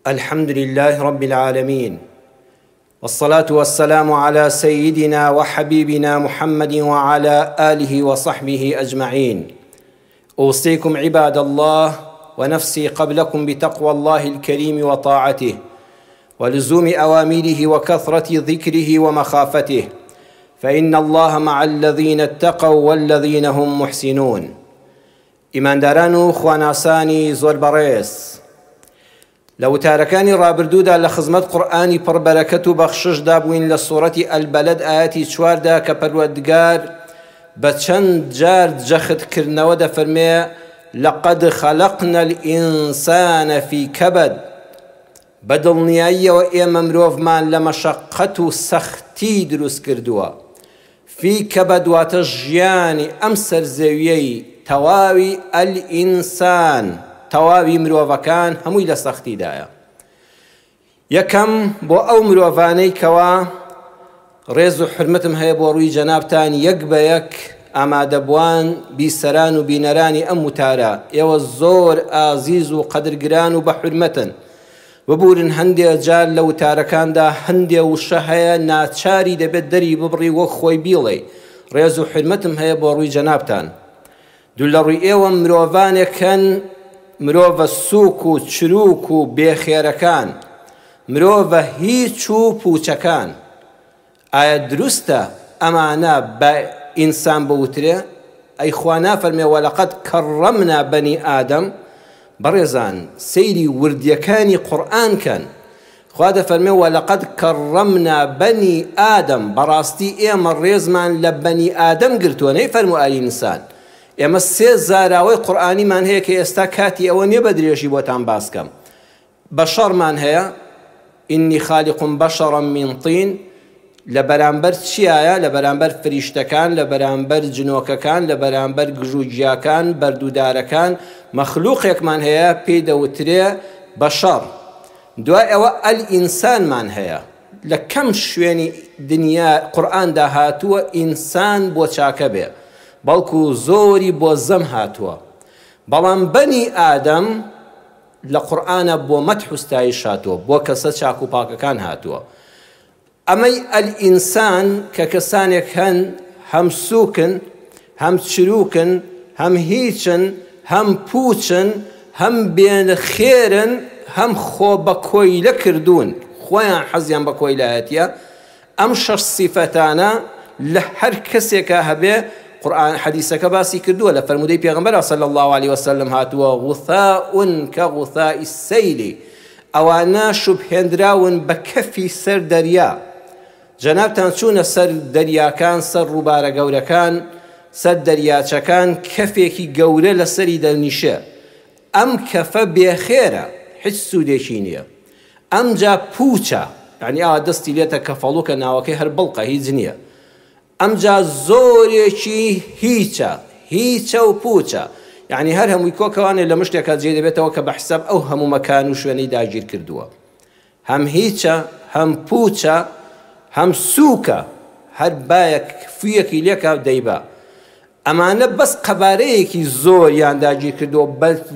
الحمد لله رب العالمين، والصلاة والسلام على سيدنا وحبيبنا محمد وعلى آله وصحبه أجمعين. أوصيكم عباد الله ونفسي قبلكم بتقوى الله الكريم وطاعته، ولزوم أوامره وكثرة ذكره ومخافته، فإن الله مع الذين اتقوا والذين هم محسنون. ئیمانداران و خواناسانی زۆر بەڕێز، لە وتارەکانی ڕابردوودا لە خزمەت قورئانی پڕبەرەکەت و بەخششدا بووین لە سوورەتی ئەلبەلەد ئاەتی 4دا کە پەروەردگار بە چەند جار جەختکردنەوە دەفەرمێ لەقەد خەلەقنا الئینسانە فی کەبەد، بە دڵنیاییەوە ئێمە مرۆڤمان لە مەشەقەت و سەختی دروست کردووە. فی کەبەد واتە ژیانی ئەم سەرزەویەی تەواوی ئەلئینسان، تەواوی مرۆڤەکان هەمووی لە سەختیدایە. یەکەم بۆ ئەو مرۆڤانەی کەوا ڕێز و حرمەتم هەیە بۆ ڕووی جەنابتان یەک بە یەک ئامادەبووان بیسەران و بینەرانی ئەم وتارە، ئێوە زۆر ئازیز و قەدرگران و بە حرمەتن. ببورن هەندێک جار لە وتارەکاندا هەندێ وشە هەیە ناچاری دەبێت دەری ببڕی وەک خۆی بیڵێ. ڕێز و حرمەتم هەیە بۆ ڕووی جەنابتان. دوو لە ڕووی ئێوە مرۆڤانێکن، مرۆڤە سووک و چروک و بێخێرەکان، مرۆڤە هیچ و پوچەکان. ئایا دروستە ئەمانە بە ئینسان بوترێ؟ ئەی خوا نافەرمێ وەلەقەد کەڕەمنا بەنی ئادەم؟ بەڕێزان سەیری وردیەکانی قورئان کەن. خوا دەفەرمێ وەلەقەد کەڕەمنا بەنی ئادەم، بەڕاستی ئێمە ڕێزمان لە بەنی ئادەم گرتووە، نەیفەرموو ئینسان. ئێمە سێ زاراوەی قورئانیمان هەیە کە ئێستا کاتی ئەوە نییە بە درێژی بۆتان باسکەم. بەشەڕمان هەیە، ئینی خالیقم بەشەڕا من طین، لە بەرامبەر چیایە؟ لە بەرامبەر فریشتەکان، لە بەرامبەر جنۆکەکان، لە بەرامبەر گژوگیاکان، بەردوودارەکان، مەخلووقێکمان هەیە پێی دەوترێ بەشەڕ. دوای ئەوە ئەلئینسانمان هەیە. لە کەم شوێنی دنیا قورئاندا هاتووە ئینسان بۆ چاکە بێ، بەڵکو زۆری بۆ زەم هاتووە. بەڵام بەنی ئادەم لە قورئانە بۆ مەدح و ستایش هاتووە، بۆ کەسە چاک و پاکەکان هاتووە. ئەمەی ئەلئینسان کە کەسانێک هەن هەم سووکن، هەم چروکن، هەم هیچن، هەم پوچن، هەم بێنخێرن، هەم خۆ بە کۆیلە کردوون، خۆیان حەزیان بە کۆیلایەتیە. ئەم شەش سیفەتانە لە هەر کەسێکە هەبێ قورئان حەدیسەکە باسی کردووە، لە فەرمودەی پێغەمبەر صلی الله علیه وسلم هاتووە غوثاء کەغوثاء السەیل، ئەوانە شوبهێنراون بە کەفی سەر دەریا. جەنابتان چوونە سەر دەریاکان، سەر ڕووبارە گەورەکان، سەر دەریاچەکان، کەفێکی گەورە لەسەری دەنیشە. ئەم کەفە بێخێرە، هیچ سوودێکی نییە. ئەمجا پوچە، یعنی ئاوا دەستی لێتە کەفەڵوکە ناوەکەی هەر بڵقە، هیچ نییە. ئەمجا زۆرێکی هیچە و پوچە، یعنی هەر هەمووی کۆکەوانێ لە مشتێکە جێ دەبێتەوە کە بە حساب ئەو هەموو مەکان و شوێنەی داگیر کردووە. هەم هیچە، هەم پوچە، هەم سووکە، هەر بایەک فویەکی لێکە دەیبا. ئەمانە بەس قەبارەیەکی زۆریان داگیر کردووە،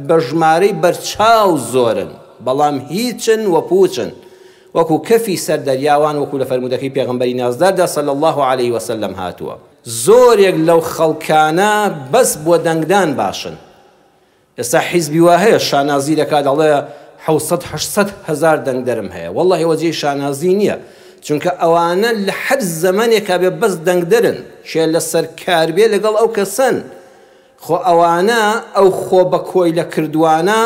بە ژمارەی بەرچاو زۆرن، بەڵام هیچن و پوچن، وەکو کەفی سەر دەریاوان، وەکو لە فەرمودەکەی پێغەمبەری نازداردا صلی الله علیه وسلم هاتووە. زۆرێک لەو خەڵکانە بەس بۆ دەنگدان باشن. ئێستا حیزبی وا هەیە شانازی دەکات، دەڵێ 700-800 هەزار دەنگدەرم هەیە. وەڵڵاهی وەجێی شانازی نییە، چونکە ئەوانە لە هەر زەمانێکا بێ بەس دەنگدەرن، شێ لەسەر کار بێ لەگەڵ ئەو کەسن. خۆ ئەوانە ئەو خۆ بە کۆیلە کردوانە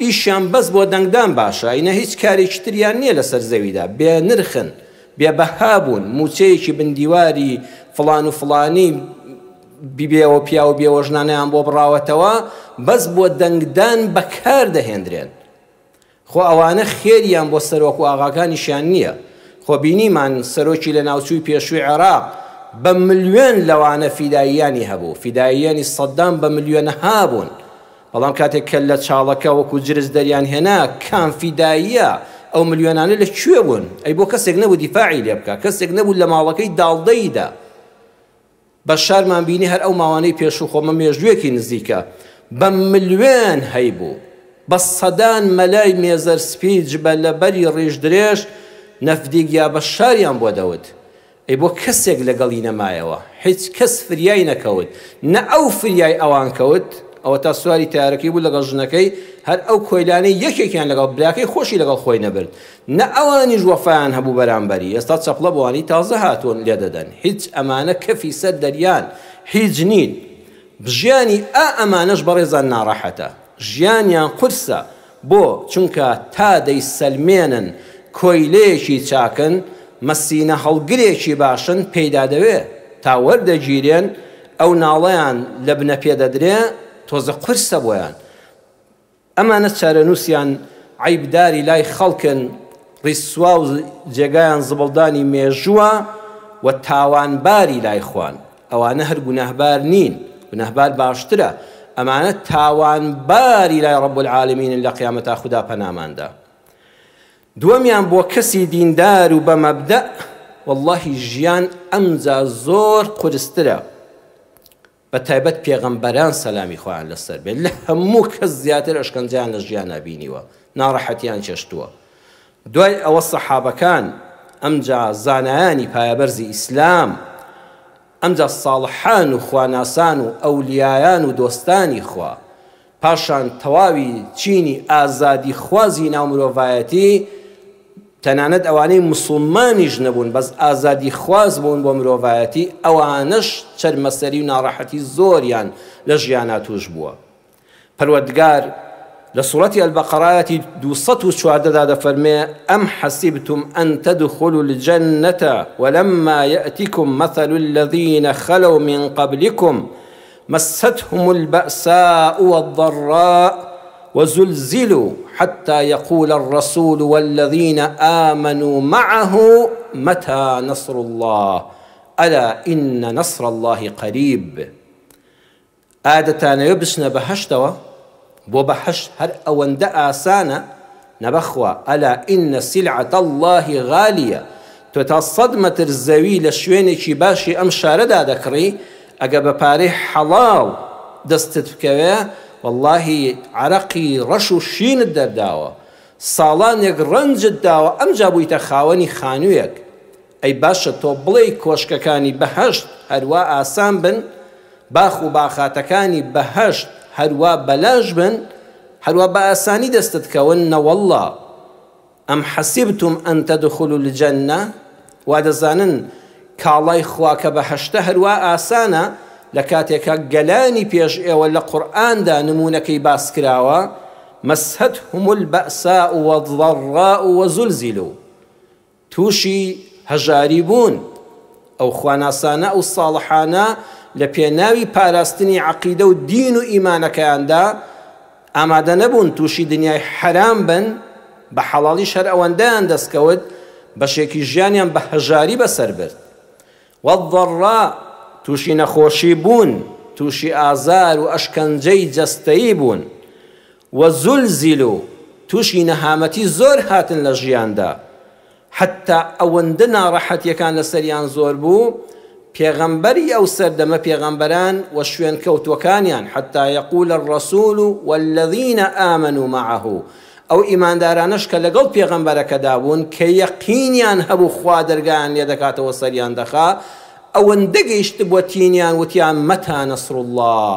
ئیشیان بەس بۆ دەنگدان باشە، ئینە هیچ کارێکی تریان نییە لەسەر زەویدا، بێ نرخن، بێ بەها بوون، موچەیەکی بندیواری فڵان و فڵانی بیبێەوە پیا و بێوەژنانەیان بۆ بڕاوەتەوە، بەس بۆ دەنگدان بەکار دەهێنرێن. خۆ ئەوانە خێریان بۆ سەرۆک و ئاغاکانیشیان نییە. خۆ بینیمان سەرۆکی لە ناوچووی پێشووی عێراق بە ملیۆن لەوانە فیداییانی هەبوو، فیداییانی سەدام بە ملیۆنەها بوون. بەڵام کاتێک کە لە چاڵەکە وەکو جرس دەریان هێنا، کام فیداییە ئەو ملیۆنانە لەکوێ بوون؟ ئەی بۆ کەسێک نەبوو دیفاعی لێ بکە، کەسێک نەبوو لە ماڵەکەی داڵدەیدا. بە شارمان بینی هەر ئەو ماوانەی پێشوو خۆمە مێژوویەکی نزیکە بە ملیۆن هەیبوو، بە سەدان مەلای مێزەر سپی جبە لە بەری ڕیژ درێژ نەفدیگ یا بە شاریان بۆ دەوت ئەی بۆ کەسێک لەگەڵی نەمایەوە هیچ کەس فریای نەکەوت نە ئەو فریای ئەوان کەوت ئەوە تا سواری تارەکەی بوو لەگەڵ ژنەکەی هەر ئەو کۆیلانەی یەکێکیان لەگەڵ براکەی خۆشی لەگەڵ خۆی نەبرد نە ئەوانیش وەفایان هەبوو بەرامبەری ئێستا چەپڵە بوانی تازە هاتوون لێ دەدەن هیچ ئەمانە کەفی سەر دەریان هیچ نین ژیانی ئەمانەش بەڕێزان ناڕەحەتە ژیانیان قورسە بۆ چونکە تا دەیسەلمێنن کۆیلەیەکی چاکن مەسینە هەڵگرێکی باشن پەیدا دەوێ تا وەردەگیرێن ئەو ناڵەیان لە بنە پێدەدرێ تۆزە قورسە بۆیان ئەمانە چارەنووسیان عیبداری لای خەڵکن ڕیسوا و جێگایان زبڵدانی مێژووە و تاوانباری لای خوان ئەوانە هەر گوناهبار نین گوناهبار باشترە ئەمانە تاوانباری لای ڕەب العالمین لە قیامەتا خوددا پەناماندا دووەمیان بۆ کەسی دیندار و بە مەبدە واللهی ژیان ئەمجا زۆر قورسترە بە تایبەت پێغەمبەران سەلامی خۆیان لەسەر بێت لە هەموو کەس زیاتر ئەشکەنجیان لە ژیانە بینیوە ناڕەحەتیان چێشتووە دوای ئەوە سەحابەکان ئەمجا زانایانی پایەبەرزی ئیسلام ئەمجا ساڵحان و خواناسان و ئەولیایان و دۆستانی خوا پاشان تەواوی چینی ئازادی خوازی ناو مرۆڤایەتی تەنانەت ئەوانەی موسڵمانیش نەبوون بەس ئازادی خواز بوون بۆ مرۆڤایەتی ئەوانش چەرمەسەری و ناڕەحەتی زۆریان لە ژیانە توش بووە پەروەردگار لە سوورەتی ئەلبەقەرایەتی 214 دەفەرمێ ئەم حەسیبتم ئەن تەدخولوا الجەنەتە ولما يأتكم مثل الذين خلوا من قبلكم مستهم البأساء والضراء وزلزلوا حتى يقول الرسول والذين آمنوا معه متى نصر الله ألا إن نصر الله قريب ئادەتانە بچنە بەهەشتەوە بۆ بەهەشت هەر ئەوەندە ئاسانە نەبەخوا ئەلا ئین سیلعەت الله غالیە تۆ تا 100 مەتر زەوی لە شوێنێکی باشی ئەم شارەدا دەکڕی ئەگە بە پارەی حەڵاڵ دەستت بکەوێ واللهی عەرەقی ڕەش و شینت دەرداوە ساڵانێک ڕەنجت داوە ئەمجا بوویتە خاوەنی خانوویەک ئەی باشە تۆ بڵێی کۆشکەکانی بەهەشت هەروە ئاسان بن باخ و باخاتەکانی بەهەشت هەروە بەلاش بن هەروە بە ئاسانی دەستت کەون نەوەڵڵا ئەم حەسیبتم ئەن تەدخولوا الجەنە وا دەزانن کاڵای خوا کە بەهەشتە هەروە ئاسانە لە کاتێکە گەلانی پێش ئێوە لە قورئاندا نمونەکەی باس کراوە مەسهەتهم البەئساء والضەڕاء وزلزلوا تووشی هەژاری بوون ئەو خواناسانە ئەو ساڵحانە لە پێناوی پاراستنی عەقیدە و دین و ئیمانەکەیاندا ئامادە نەبوون تووشی دنیای حەرام بن بە حەڵاڵیش هەر ئەوەندەیان دەستکەوت بەشێکی ژیانیان بە هەژاری بەسەر برد والضەڕاء تووشی نەخۆشی بوون تووشی ئازار و ئەشکەنجەی جەستەیی بوون وزلزلوا تووشی نەهامەتی زۆر هاتن لە ژیاندا حتا ئەوەندە ناڕەحەتیەکان لەسەریان زۆر بوو پێغەمبەری ئەو سەردەمە پێغەمبەران و شوێن کەوتوەکانیان حتا يقول الرسول والذين آمنوا معه ئەو ئیماندارانش کە لەگەڵ پێغەمبەرەکەدا بوون کە یەقینیان هەبوو خوا دەرگایان لێ دەکاتەوە سەریان دەخا ئەوەندە گەیشت بۆ تینیان وتیان مەتا نەسر الله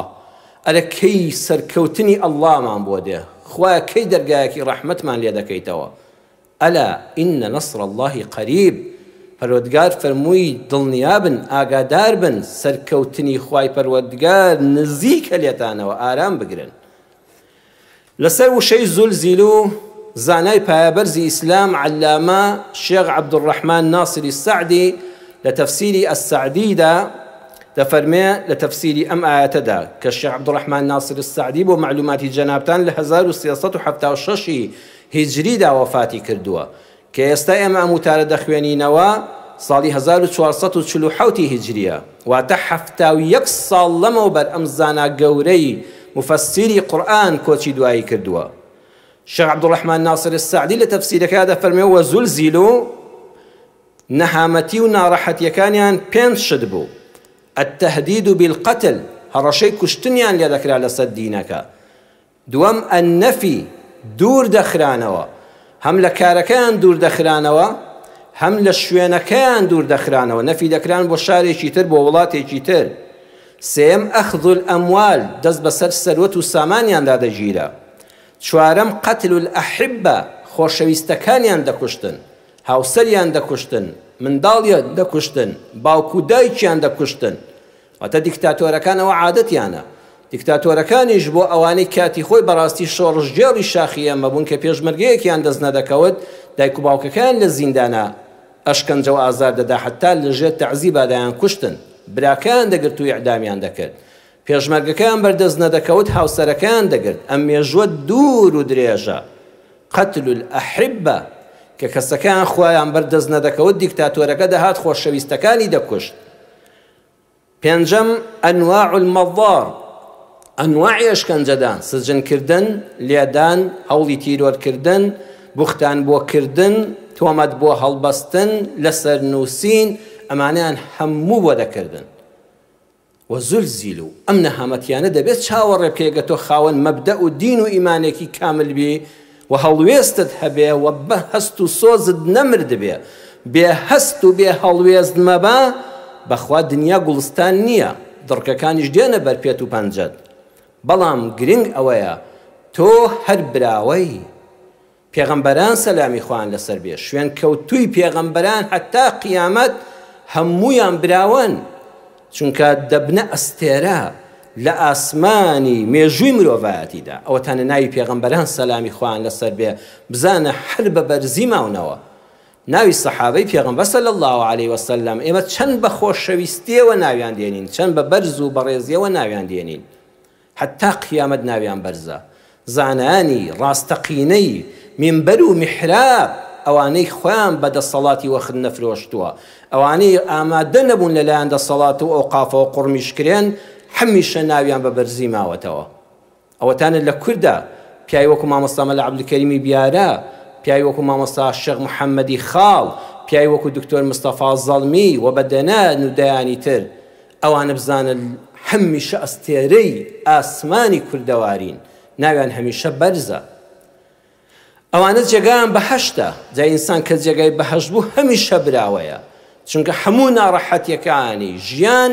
ئەرە کەی سەرکەوتنی ئەڵڵامان بۆ دێ خوایە کەی دەرگایەکی ڕەحمەتمان لێ دەکەیتەوە ئەلا ئین نەسر الله قەریب پەروەردگار فەرمووی دڵنیابن ئاگادار بن سەرکەوتنی خوای پەروەردگار نزیکە لێتانەوە ئارام بگرن لەسەر وشەی زولزیلو زانای پایەبەرزی ئیسلام عەلامە شێخ عەبدوڕەحمان ناصری سەعدی لە تەفسیری ئەسسەعدیدا دەفەرمێ لە تەفسیری ئەم ئایەتەدا کە شێخ عەبدوڕەحمان ناصری السەعدی بۆ معلوماتی جەنابتان لە 1376 هیجریدا وەفاتی کردووە کە ئێستا ئێمە ئەم وتارە دەخوێنینەوە ساڵی 1447 هیجریە واتە 71 ساڵ لەمەوبەر ئەم زانا گەورەی مفسری قورئان کۆچی دوایی کردووە شێخ عەبدوڕەحمان ناصری السەعدی لە تەفسیرەکەدا دەفەرمێ وەزولزیلوا نەهامەتی و ناڕەحەتیەکانیان 5 شت بوو التهديد بالقتل هەڕەشەی کوشتنیان لێ دەکرا لەسەر دینەکە دووەم النەفی دوور دەخرانەوە، هەم لە کارەکان دوور دەخرانەوە، هەم لە شوێنەکان دوور دەخرانەوە، نەفی دەکران بۆ شارێکی تر، بۆ وڵاتێکی تر. سێم ئەخذ الئەموال، دەست بەسەر سەروەت و سامانیاندا دەگیرە. چوارەم قەتل الئەحیبە، خۆشەویستەکانیان دەکوشتن، هاوسەریان دەکوشتن، منداڵیان دەکوشتن، باوکو دایکیان دەکوشتن. واتە دیکتاتۆرەکانەوە عادەتیانە. دیکتاتۆرەکانیش بۆ ئەوانەی کاتی خۆی بەڕاستی شۆڕژگێڵی شاخی ئەمە بوون کە پێشمەرگەیەکیان دەست نەدەکەوت، دایک و باوکەکان لە زیندانە ئەشکەنجە و ئازار دەدا، حتا لەژێر تەعزیبادایان کوشتن، براکان دەگرت و ئیعدامیان دەکرد. پێشمەرگەکان بەردەست نەدەکەوت، هاوسەرەکان دەگرت. ئەم مێژووە دوور و درێژە. قەتل الئەحیبە، کە کەسەکان خۆیان بەردەست نەدەکەوت، دیکتاتۆرەکە دەهات خۆشەویستەکانی دەکوشت. پێنجەم ئەنواع المەضار، ئەنواعی ئەشکەنجەدان، سجنکردن، لێدان، هەوڵی تیرۆرکردن، بوختان بۆکردن، تۆمەت بۆ هەڵبەستن، لەسەر نووسین، ئەمانیان هەموو بۆ دەکردن. وەزولزیلو، ئەم نەهامەتیانە دەبێت چاوەڕێ پێگەتۆ خاوەن مەبدە و دین و ئیمانێکی کامل بی و هەڵوێستت هەبێ و بە هەست و سۆزت نەمرد بێ. بێ هەست و بێ هەڵوێست مەبە، بەخوا دنیا گوڵستان نییە، دڕکەکانیش دێنە بەر پێت و پەنجەت. بەڵام گرنگ ئەوەیە تۆ هەر براوەی پێغەمبەران سەلامی خوان لەسەر بێ، شوێن کەوتووی پێغەمبەران هەتا قیامەت هەموویان براون، چونکە دەبنە ئەستێرە لە ئاسمانی مێژووی مرۆڤایەتیدا. ئەوەتانە ناوی پێغەمبەران سەلامی خوان لەسەر بێ بزانە هەر بە بەرزی ماونەوە. ناوی سەحابەی پێغەمبەر صلی الله علیه وسلم ئێمە چەند بە خۆشەویستیەوە ناویان دێنین، چەند بە بەرز و بەڕێزیەوە ناویان دێنین، حتا قیامەت ناویان بەرزە. زانانی ڕاستەقینەی منبەر و میحراب، ئەوانەی خۆیان بەدەسەڵاتی وەخت نەفرۆشتووە، ئەوانەی ئامادە نەبوون لەلایەن دەسەڵات و ئەوقافەوە قوڕمیشکرێن، هەمیشە ناویان بە بەرزی ماوەتەوە. ئەوەتانت لە کووردا پیاوی وەکو مامۆستا مەلا عەبدولکەریمی بیارە، پیاوی وەکو مامۆستا شێخ محەممەدی خاڵ، پیاوی وەکو دکتۆر مستەفا زەڵمی و بەدەنان و دەیانی تر، ئەوانە بزانن هەمیشە ئەستێرەی ئاسمانی کوردەوارین، ناویان هەمیشە بەرزە. ئەوانە جێگایان بەهەشتە، جای ئینسان کە جێگای بەهەشت بوو هەمیشە براوەیە، چونکە هەموو ناڕەحەتیەکانی ژیان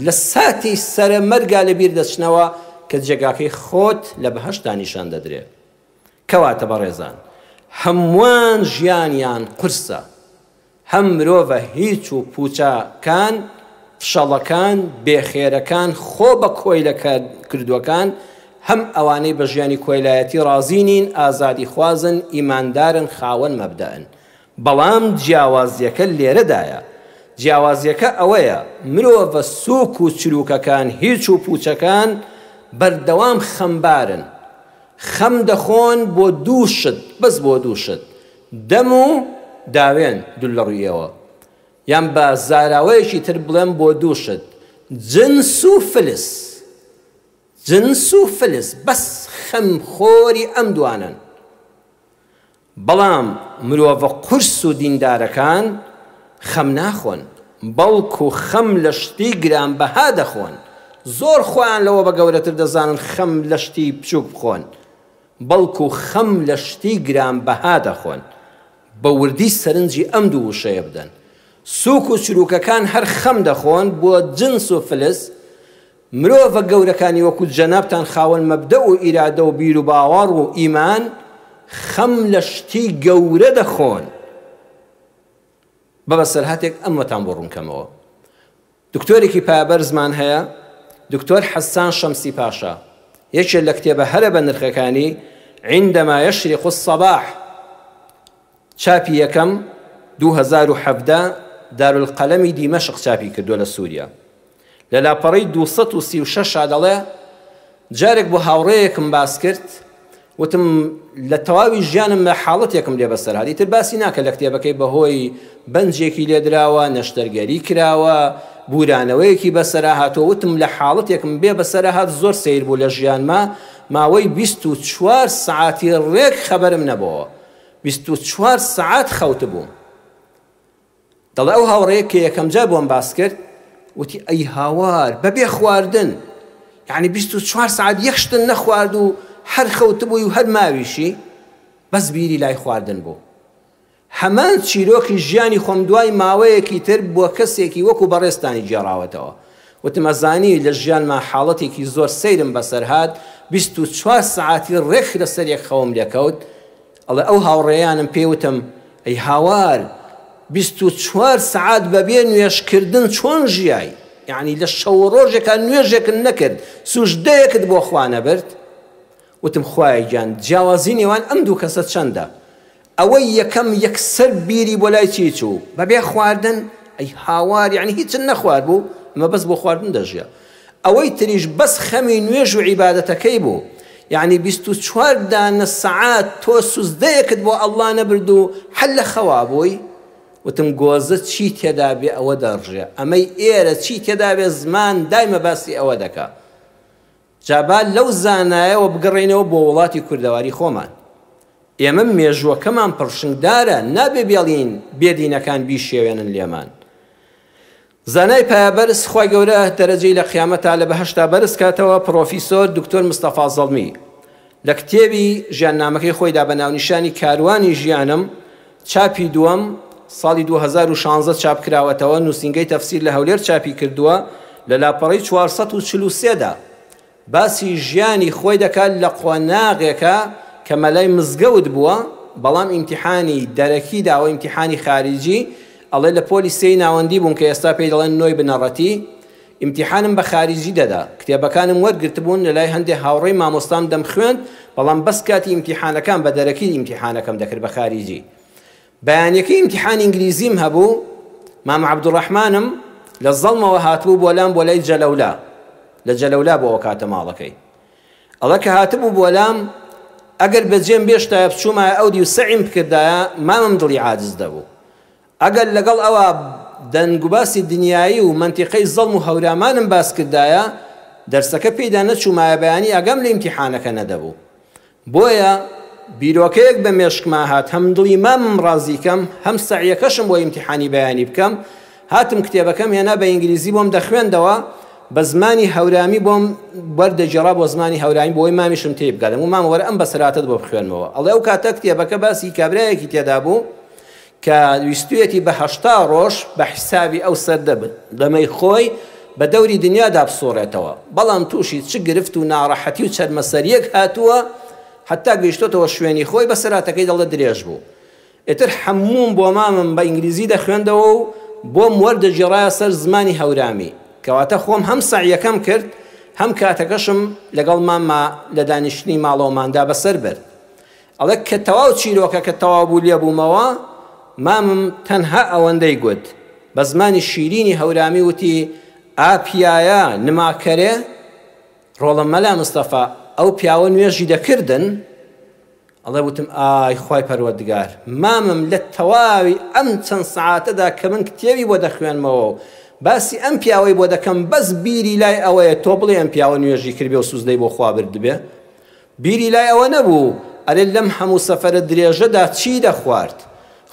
لە ساتی سەرمەرگا لەبیر دەچنەوە کە جێگاکەی خۆت لە بەهەشتا نیشان دەدرێت. کەواتە بەڕێزان، هەمووان ژیانیان قورسە، هەم مرۆڤە هیچ و پوچەکان، فشەڵەکان، بێخێرەکان، خۆ بە کۆیلەکە کردووەکان، هەم ئەوانەی بە ژیانی کۆیلایەتی ڕازینین، ئازادی خوازن، ئیماندارن، خاوەن مەبدەن. بەڵام جیاوازیەکە لێرەدایە. جیاوازیەکە ئەوەیە مرۆڤە سووک و چروکەکان، هیچ و پوچەکان بەردەوام خەمبارن، خەم دەخۆن بۆ دووشت، بەس بۆ دووشت، دەم و داوێن دوو لە ڕوویەوە، یان بە زاراوەیەکی تر بڵێم بۆ دووشت، جنس و فلس، جنس و فلس، بەس خەمخۆری ئەم دوانن. بەڵام مرۆڤە قورس و دیندارەکان خەم ناخۆن، بەڵکو خەم لە شتی گرانبەها دەخۆن. زۆر خۆیان لەوە بە گەورەتر دەزانن خەم لە شتی بچووک بخۆن، بەڵکو خەم لە شتی گرانبەها دەخۆن. بە وردی سەرنجی ئەم دوو وشەیە بدەن. سووک و چروکەکان هەر خەم دەخۆن بۆ جنس و فلس. مرۆڤە گەورەکانی وەکو جەنابتان خاوەن مەبدە و ئیرادە و بیر و باوەڕ و ئیمان خەم لە شتی گەورە دەخۆن. بەبەسەرهاتێک ئەمەتان بۆ ڕوونکەمەوە. دکتۆرێکی پایەبەرزمان هەیە، دکتۆر حەسان شەمسی پاشا، یەکێک لە کتێبە هەرە بە نرخەکانی عندما يشرق الصباح، چاپی یەکەم 2017 دارولقەلەمی دیمەشق چاپی کردووە لە سووریا. لە لاپەڕەی 236 دەڵێ جارێک بۆ هاوڕێیەکم باس کرد، وتم لە تەواوی ژیانم لە حاڵەتێکم لێ بەسەر هاتی، تر باسی ناکە لە کتێبەکەی بەهۆی بەنجێکی لێدراوە، نەشتەرگەری کراوە، بورانەوەیەکی بەسەرا هاتووە. وتم لە حاڵەتێکم بێ بەسەرا هات، زۆر سیر بوو لە ژیانما، ماوەی 24 سعاتی ڕێک خەبەرم نەبەوە، 24 سعات خەوت بووم. دەڵێ ئەو هاوڕەیە کە یەکەم جار بۆم باس کرد، وتی ئەی هاوار بەبێ خواردن، یعنی 24 سعات یەک شتن نەخوارد و هەر خەوتبووی و هەر ماویشی بەس بیری لای خواردن بوو. هەمان چیرۆکی ژیانی خۆم دوای ماوەیەکی تر بۆ کەسێکی وەکو بەڕێستانی گێڕاوەتەوە. وتم ئەزانی لە ژیانما حاڵەتێکی زۆر سەیرم بەسەر هات 24 ساعتی ڕێک لەسەر یەک خەوم لێکەوت. ئەڵێ ئەو هاوڕێیانم پێوتم ئەی هاوار 24 ساعت بەبێ نوێژکردن چۆن ژیای؟ یعنی لە شەو ڕۆژێکە نوێژێکن نەکرد سوژدەیەکت بۆ خوا نەبرد؟ وتم خوایە گیان جیاوازی نێوان ئەم دوو کەسە چەندە؟ ئەوەی یەکەم یەکسەر بیری بۆ لای چی چوو بەبێ خواردن؟ ئەی هاوار یعنی هیچ نەخوارد بوو ئەمە بەس بۆ خواردن دەژیا. ئەوەی تریش بەس خەمی نوێژ و عیبادەتەکەی بوو، یعنی 24 دانە سەعات تۆ سوزدەیەکت بۆ ئەڵڵا نەبرد و هەر لە خەوا بووی. وتم گۆزە چی تێدا بێ ئەوە دەڕژێ، ئەمەی ئێرە چی تێدا بێ زمان دایمە باسی ئەوە دەکا. جابا لەو زانایەوە بگەڕێنەوە بۆ وڵاتی کوردەواری خۆمان. ئێمە مێژووەکەمان پڕشنگدارە، نابێ بێڵین بێدینەکان بیشێوێنن لێمان. زانای پایەبەرز خوای گەورە دەرەجەی لە قیامەتا لە بەهەشتا بەرز کاتەوە پرۆفیسۆر دکتۆر مستەفا زەڵمی لە کتێبی ژیاننامەکەی خۆیدا بە ناونیشانی کاروانی ژیانم چاپی دووەم ساڵی 2016 چاپ کراوەتەوە، نووسینگەی تەفسیر لە هەولێر چاپی کردووە لە لاپەڕەی 443دا. باسی ژیانی خۆی دەکات لە قۆناغێکە کە مەلای مزگەوت بووە، بەڵام ئیمتیحانی دەرەکیدا و ئیمتیحانی خارجی ئەڵێ لە پۆلیسەی ناوەندی بوون کە ئێستا پێی دەڵێن نۆی بنەڕەتی، ئیمتیحانم بە خارجی دەدا. کتێبەکانم وەرگرت بوون لە لای هەندێک هاوڕێی مامۆستام دەم خوێند، بەڵام بەس کاتی ئیمتیحانەکان بە دەرەکی ئیمتیحانەکەم دەکرد بە خارجی. بەیانیەکەی ئیمتیحانی ئینگلیزیم هەبوو، مام عەبدوڕەحمانم لە زەڵمەوە هاتبوو بۆ لام بۆ لای جەلەولا، لە جەلەولا بۆەوە کاتە ماڵەکەی. ئەڵە کە هاتبوو بۆ لام ئەگەر بەجێم بێشتایە بچوومایە ئەو دی و سەعیم بکردایە مامم دڵی عاجز دەبوو. ئەگەر لەگەڵ ئەوە دەنگوباسی دنیایی و منتیقەی زەڵم و هەورامانم باس کردایە دەرسەکە پێیدا نەچوومایە بەیانی ئەگەم لە ئیمتیحانەکە نەدەبوو. بۆیە بیرۆکەیەک بە مێشکما هات، هەم دڵی مامم ڕازیکەم هەم سەعیەکەشم بۆ ئیمتیحانی بەیانی بکەم. هاتم کتێبەکەم هێنا بە ئینگلیزی بۆم دەخوێندەوە، بە زمانی هەورامی بۆم وەردەجێڕا بۆ زمانی هەورامی بۆی مامیشم تێ بگەڵم و مام وەرە ئەم بەسەراتت بۆ بخوێنمەوە. ئەڵێ ئەو کاتە کتێبەکە باسی کابرایەکی تێدا بوو کە ویستویەتی بە 80 ڕۆژ بە حیسابی ئەو سەردەبن دەمەی خۆی بە دەوری دنیادا بسۆڕێتەوە، بەڵام تووشی چ گرفت و ناڕەحەتی و چەرمەسەریەک هاتووە حتا گەیشتۆتەوە شوێنی خۆی بە سەراتەکەی دەڵێ درێژ بوو. ئێتر هەمووم بۆ مامم بە ئینگلیزی دەخوێندەوە و بۆم وەردەجێڕایە سەر زمانی هەورامی، کەواتە خۆم هەم سەعیەکەم کرد هەم کاتەکەشم لەگەڵ ماما لە دانیشتنی ماڵەوەماندا بەسەر برد. ئەڵێ کە تەواو چیرۆکە کە تەواو بوو لێ بوومەوە، مامم تەنها ئەوەندەی گوت بە زمانی شیرینی هەورامی وتی ئاپیایە نماکەرێ ڕۆڵە مەلا مستەفا ئەو پیاوە نوێژی دەکردن؟ ئەڵێ وتم ئای خوای پەروەردگار، مامم لە تەواوی ئەم چەند سەعاتەدا کە من کتێبی بۆ دەخوێنمەوە باسی ئەم پیاوەی بۆ دەکەم بەس بیری لای ئەوەیە تۆ بڵێ ئەم پیاوە نوێژی کردبێ و سوزدەی بۆ خوا بردبێ. بیری لای ئەوە نەبوو ئەرێ لەم هەموو سەفەرە درێژەدا چی دەخوارد،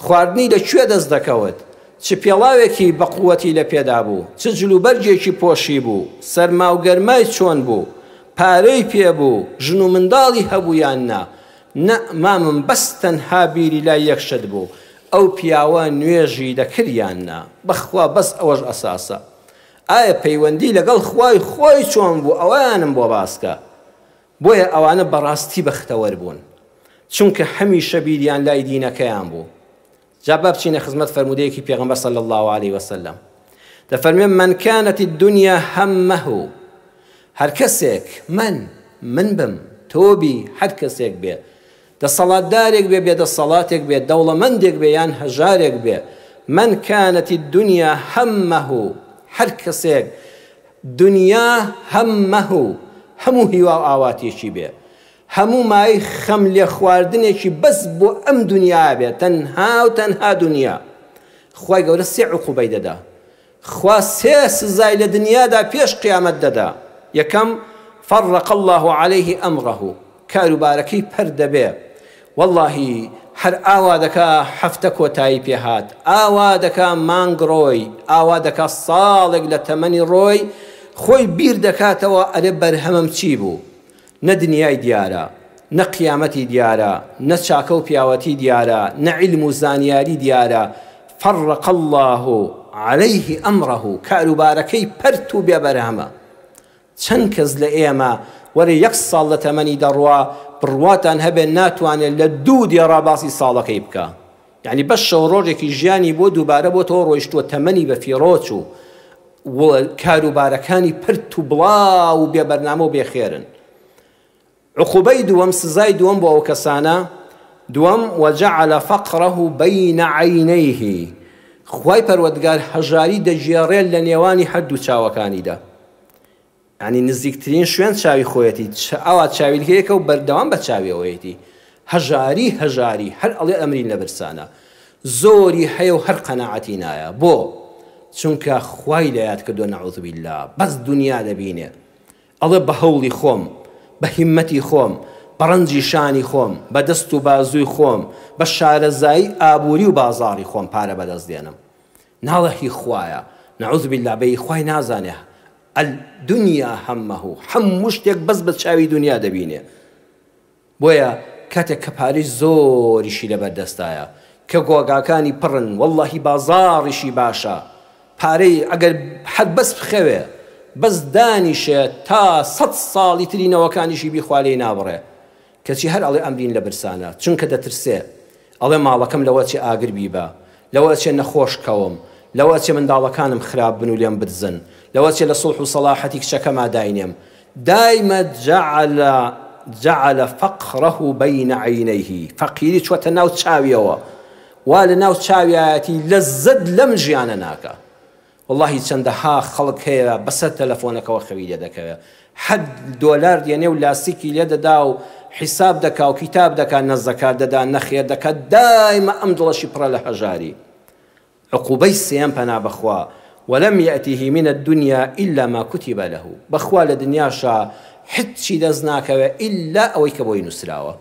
خواردنی لەکوێ دەست دەکەوت، چ پێڵاوێکی بە قووەتی لە پێدا بوو، چ جلوبەرجێکی پۆشی بوو، سەرما و گەرمای چۆن بوو، پارەی پێبوو، ژن و منداڵی هەبوو یان نا. نە، مامم بەس تەنها بیری لای یەکشت بوو، ئەو پیاوە نوێژی دەکردیان نا، بەخوا بەس ئەوەش ئەساسە. ئایا پەیوەندی لەگەڵ خوای خۆی چۆن بوو ئەوانم بۆ باسکە. بۆیە ئەوانە بەڕاستی بەختەوەر بوون، چونکە هەمیشە بیریان لای دینەکەیان بوو. جا با بچینە خزمەت فەرمودەیەکی پێغەمبەر صلی الله عليه وسلم، دەفەرمێ من كانت الدنيا همه، هەر کەسێک من بم تۆبی هەر کەسێک بێ، دەسەڵاتدارێک بێ، بێدەسەڵاتێک بێ، دەوڵەمەندێک بێ یان هەژارێک بێ، من كانت الدنيا همه، هەر کەسێک دنیا همه هەموو هیوا و ئاواتێکی بێ، هەموو مای خەم لێ خواردنێکی بەس بۆ ئەم دنیا بێ، تەنها و تەنها دنیا. خوای گەورە سێ عوقوبەی دەدا، خوا سێ سزای لە دنیادا پێش قیامەت دەدا. یەکەم فرق الله عليه ئەمڕه، کاروبارەکەی پەر دەبێ، واللهی هەر ئاوا دەکا هەفتە کۆتایی پێهات، ئاوا دەکا مانگ ڕۆی، ئاوا دەکا ساڵێک لە تەمەنی ڕۆی، خۆی بیر دەکاتەوە ئەرێ بەرهەمم چی بوو، نە دنیای دیارە نە قیامەتی دیارە، نە چاکە و پیاوەتی دیارە، نە عیلم و زانیاری دیارە. فرق الله عليه ئەمڕەه، کاروبارەکەی پەرت و بێبەرهەمە. چەند کەس لە ئێمە وەرە 1 ساڵ لە تەمەنی دەڕوا، بڕواتان هەبێت ناتوانێت لە 2 دێڕا باسی ساڵەکەی بکە. یعنی بەش شەو ڕۆژێکی ژیانی بۆ دووبارە بۆ تۆ ڕۆیشتووە تەمەنی بە فیرۆچ و کاروبارەکانی پرت و بڵاو و بێبەرنامە و بێخێرن. عقوبەی دووەم، سزای دووەم بۆ ئەو کەسانە، دووەم وەجعل فەقڕەه بەین عەینەیه، خوای پەروەردگار هەژاری دەژێڕێت لە نێوانی هەردوو چاوەکانیدا. یعنی نزیکترین شوێن چاوی خۆیەتی، ئەوا چاویلکەیەکە و بەردەوام بە چاویەوەیەتی. هەژاری هەر ئەڵێ ئەمرین لە برسانە، زۆری هەیە و هەر قەناعەتی نایە. بۆ؟ چونکە خوای لە یاد کردووە نەعوذ بالله، بەس دنیا دەبینێ، ئەڵێ بە هەوڵی خۆم، بە هیممەتی خۆم، بە ڕەنجی شانی خۆم، بە دەست و بازووی خۆم، بە شارەزایی ئابووری و بازاڕی خۆم پارە بەدەست دێنم. ناڵە هی خوایە، نەعوذ بالله، بەی خوای نازانێ الدنیا هەمەه، هەموو شتێک بەس بە چاوی دنیا دەبینێ. بۆیە کاتێک کە پارەی زۆریشی لەبەردەستایە، کە گۆگاکانی پڕن، وەڵڵاهی بازاڕیشی باشە، پارەی ئەگەر حەد بەس بخەوێ، بەس دانیشێ تا 100 ساڵی ترینەوەکانیشی بیخوا لێی نابڕێ. کەچی هەر ئەڵێ ئەمرین لە برسانە، چونکە دەترسێ، ئەڵێ ماڵەکەم لەوە چێ ئاگر بیبە، لەوە چێ نەخۆش کەوم، لەوە چێ منداڵەکانم خراپ بن و لێم بدزن، لەوە چێ لە سوڵح و سەلاحەتی کچەکەما داینێم. دایمە جعل فەقڕەه بەین عەینەیه، فەقیری چوەتە ناو چاویەوە، وا لە ناو چاویایەتی لەزەت لەم ژیانە ناکە. واللهی چەندەها خەڵک هەیە بەسەر تەلەفۆنەکەەوە خەوی لێ دەکەوێت، $1 دێنێ و لاسیکی لێ دەدا و حیساب دەکا و کتاب دەکا، نە زەکات دەدا، نەخێر دەکات، دایمە ئەم دڵەشی پڕە لە هەژاری. عقوبەی سێیەم پەنا بەخوا، وەلەم یەئتیه من الدنیا إلا ما كتب له، بەخوا لە دنیاشا هیچی دەست ناکەوێت ئیلا ئەوەی کە بۆی نووسراوە.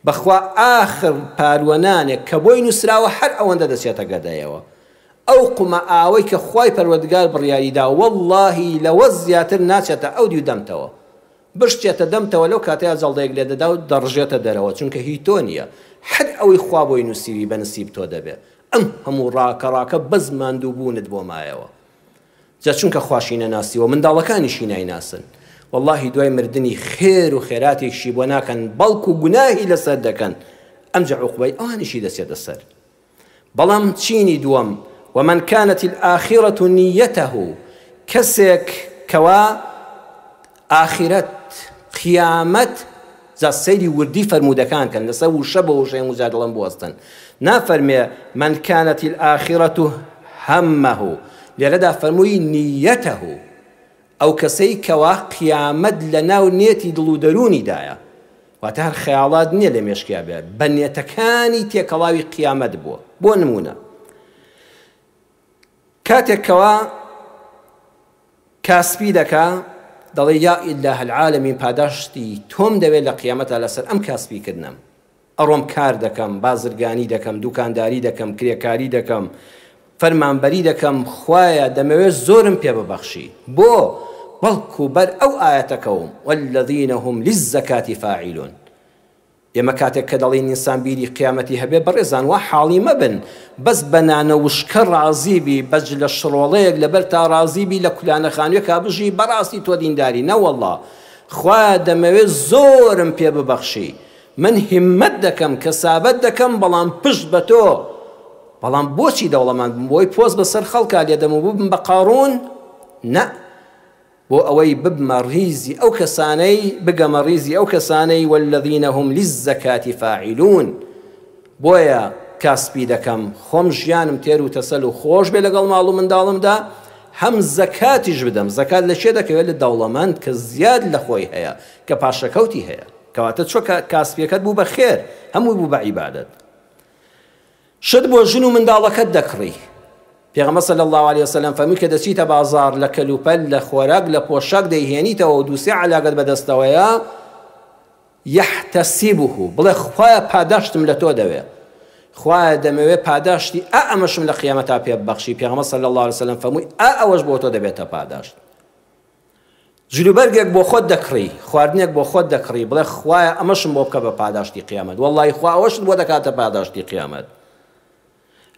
بەخوا ئاخر پاروەنانێک کە بۆی نووسراوە هەر ئەوەندە دەچێتە گەدایەوە. ئەو قومە ئاوەی کە خوای پەروەردگار بڕیاریدا، وەڵڵاهی لەوە زیاتر ناچێتە ئەو دی و دەمتەوە، بشتێتە دەمتەوە، لەو کاتەیە جەڵدەیەک لێ دەدا و دەڕژێتە دەرەوە، چونکە هی تۆ نییە، هەر ئەوەی خوا بۆی نووسیوی بە نسیب تۆ دەبێت. ئەم هەموو ڕاکە بەس ماندووبوونت بۆ مایەوە، جا چونکە خواشی نەناسیوە، منداڵەکانیشی نایناسن. واللهی دوای مردنی خێر و خێراتێکشی بۆ ناکەن، بەڵکو گوناهی لەسەر دەکەن، ئەمجا عوقبەی ئەوانیشی دەچێتە سەر. بەڵام چینی دووەم، ومن كانت الآخرة نيته، كسك كوا آخرت قيامت ذا سيري وردي فرمودكان كان لسو شبه وشيء مجادلن بوستن نافرمي من كانت الآخرة همه لردا فرموي نيته أو كسي كوا قيامت لنا ونيتي دلو دروني دايا واتهر خيالات نية لم يشكيها بها بنيتكاني تيكلاوي قيامت بو نمونه كاتێکەوە کاسبی دەکا، دەڵێ یا ئیلاه العالەمین، پاداشتی تۆم دەوێت لە قیامەتە لەسەر ئەم کاسبیکردنم، ئەڕۆم کار دەکەم، بازرگانی دەکەم، دوکانداری دەکەم، کرێکاری دەکەم، فەرمانبەری دەکەم، خوایە دەمەوێت زۆرم پێ ببەخشی، بۆ بەڵکو بەر ئەو ئایەتەکەوم والذین هم للزەکاتی فاعیلون. ئێمە کاتێک کە دەڵێن ئینسان بیری قیامەتی هەبێ، بەڕێزان وا حاڵی مەبن، بەس بەنانە وشکە ڕازیبی، بەج لە شڕۆڵەیەک لەبەر تا ڕازیبی لە کولانەخانوێک کابژی بەڕاستی تۆ دینداری نەوەڵڵا، خوا دەمەوێت زۆرم پێ ببەخشی، من هیممەت دەکەم، کەسابەت دەکەم، بەڵام پشت بە تۆ، بەڵام بۆچی دەوڵەمەند بم؟ بۆی پۆست بەسەر خەڵکا لێدەم و ببم بە قاڕون؟ نە، بۆ ئەوەی ببمە ڕیزی ئەو کەسانەی، بگەمە ڕیزی ئەو کەسانەی والذین هم للزەکاتی فاعیلون. بۆیە کاسبی دەکەم، خۆم ژیانم تێر و تەسەل و خۆش بێ لەگەڵ ماڵ و منداڵمدا، هەم زەکاتیش بدەم. زەکات لە چێ دەکەوێت؟ لە دەوڵەمەند کە زیاد لە خۆی هەیە، کە پاشەکەوتی هەیە، کەواتە چۆ کاسبیەکەت بوو بە خێر، هەمووی بوو بە عیبادەت. شت بۆ ژن و منداڵەکەت دەکڕی. پێغەمبەر صلی الله علیه وسلم فەرمووی کە دەچیتە بازاڕ، لە کەلوپەل، لە خۆراک، لە پۆشاک دەیهێنیتەوە و دووسێ عەلاقەت بەدەستەوەیە، یەحتەسیبه، بڵێ خوایە پاداشتم لە تۆ دەوێ، خوایە دەمەوێت پاداشتی ئەمەشم لە قیامەتا پێ ببەخشی. پێغەمبەر صلی الله علیه وسلم فەرمووی ئەوەش بۆ تۆ دەبێتە پاداشت. جلوبەرگێک بۆ خۆت دەکڕی، خواردنێک بۆ خۆت دەکڕی، بڵێ خوایە ئەمەشم بۆ بکە بە پاداشتی قیامەت، وەڵڵاهی خوا ئەوەشت بۆ دەکاتە پاداشتی قیامەت.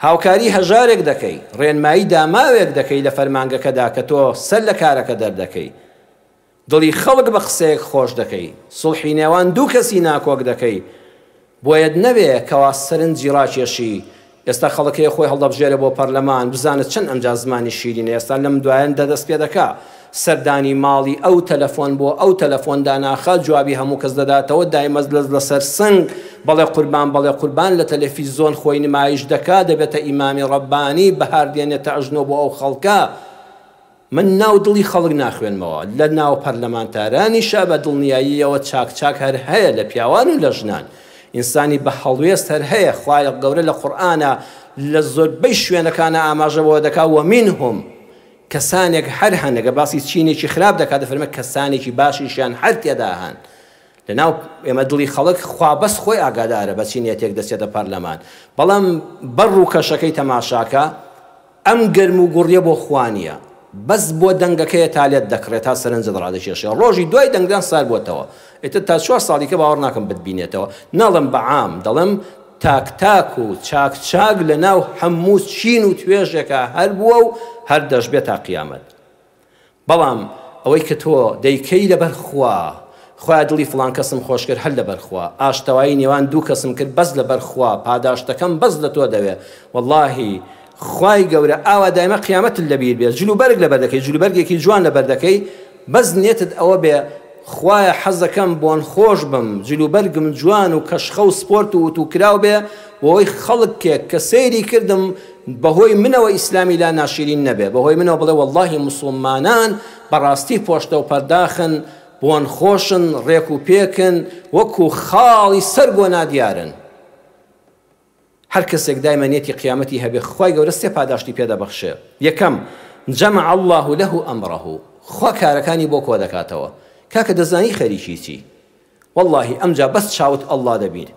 هاوکاری هەژارێک دەکەی، ڕێنمایی داماوێک دەکەی لە فەرمانگەکەدا کە تۆ سەر لە کارەکە دەردەکەی، دڵی خەڵک بە قسەیەک خۆش دەکەی، سڵحی نێوان دوو کەسی ناکۆک دەکەی، بۆیەت نەبێ کەوا سەرنجی ڕاکێشی. ئێستا خەڵکەیە خۆی هەڵدەبژێرە بۆ پەرلەمان، بزانت چەند ئەمجا زمانی شیرینە، ئێستا لەم دوایەن دەدەست پێ دەکا سەردانی ماڵی ئەو تەلەفۆن بۆ ئەو تەلەفۆندا ناخە، جوابی هەموو کەس دەداتەوە، دایمەز لەسەر سنگ بەڵێ قوربان لە تەلەڤیزۆن خۆی نمایش دەکا، دەبێتە ئیمامی ڕەبانی، بەهار دێنێتە ئەژنۆ بۆ ئەو خەڵکە. من ناو دڵی خەڵک ناخوێنمەوە، لە ناو پەرلەمانتارانیشە بە دڵنیاییەوە چاک هەر هەیە لە پیاوان و لە ژنان. ئینسانی بە هەڵوێست هەر هەیە، خوای گەورە لە قورئانە لە زۆربەی شوێنەکانە ئاماژەوە دەکا وەمینهم، کەسانێک هەر هەنەگە باسی چینێکی خراپ دەکات دەفەرمێ کەسانێکی باشیشیان هەر تێدا هەن. لەناو ئێمە دڵی خەڵک خوا بەس خۆی ئاگادارە بە چینێتێک دەچێتە پەرلەمان، بەڵام بەڕ و کەشەکەی تەماشاکە ئەم گەرم و گوڕیە بۆ خوانیە، بەس بۆ دەنگەکەیە تالێت دەکڕێت تا سەرنجت ڕادەکێشێ، ڕۆژی دوای دەنگدان سار بۆتەوە، ئێتر تا 4 ساڵیکە باوەڕ ناکەم بتبینێتەوە. ناڵم بەعام، دەڵم تاک و چاک لە ناو هەموو چین و توێژێکە هەر بووە و هەر دەشبێت تا قیامەت. بەڵام ئەوەی کە تۆ دەیکەی لەبەر خوا، خوا دڵی فڵان کەسم خۆش کرد هەر لەبەر خوا، ئاشتەوایی نێوان دوو کەسم کرد بەس لەبەر خوا، پاداشتەکەم بەس لە تۆ دەوێ، وەڵڵاهی خوای گەورە ئاوا دایمە قیامەتت لەبیر بێت، جلوبەرگ لەبەر دەکەی، جلوبەرگێکی جوان لەبەر دەکەی، بەس نێتت ئەوە بێ خوایە حەزەکەم بۆن خۆش بم، جلوبەرگم جوان و کەشخە و سپۆرت و توکراو بێ، بۆی خەڵکێک کە سەیری کردم بەهۆی منەوە ئیسلامی لا ناشرین نەبێ، بەهۆی منەوە بڵێ وەڵڵاهی موسڵمانان بەڕاستی پۆشتە و پەرداخن، بۆن خۆشن، ڕێک و پێکن، وەکو خاڵی سەر بۆ نادیارن. هەر کەسێک دایمەنێتی قیامەتی هەبێ خوای گەورە سێ پاداشتی پێدەبەخشێ. یەکەم جەمع الله له ئەمڕه، خوا کارەکانی بۆ کۆ دەکاتەوە، کاکە دەزانی خەریکی چی، وەڵڵاهی ئەمجا بەس چاوت ئەڵڵا دەبیر،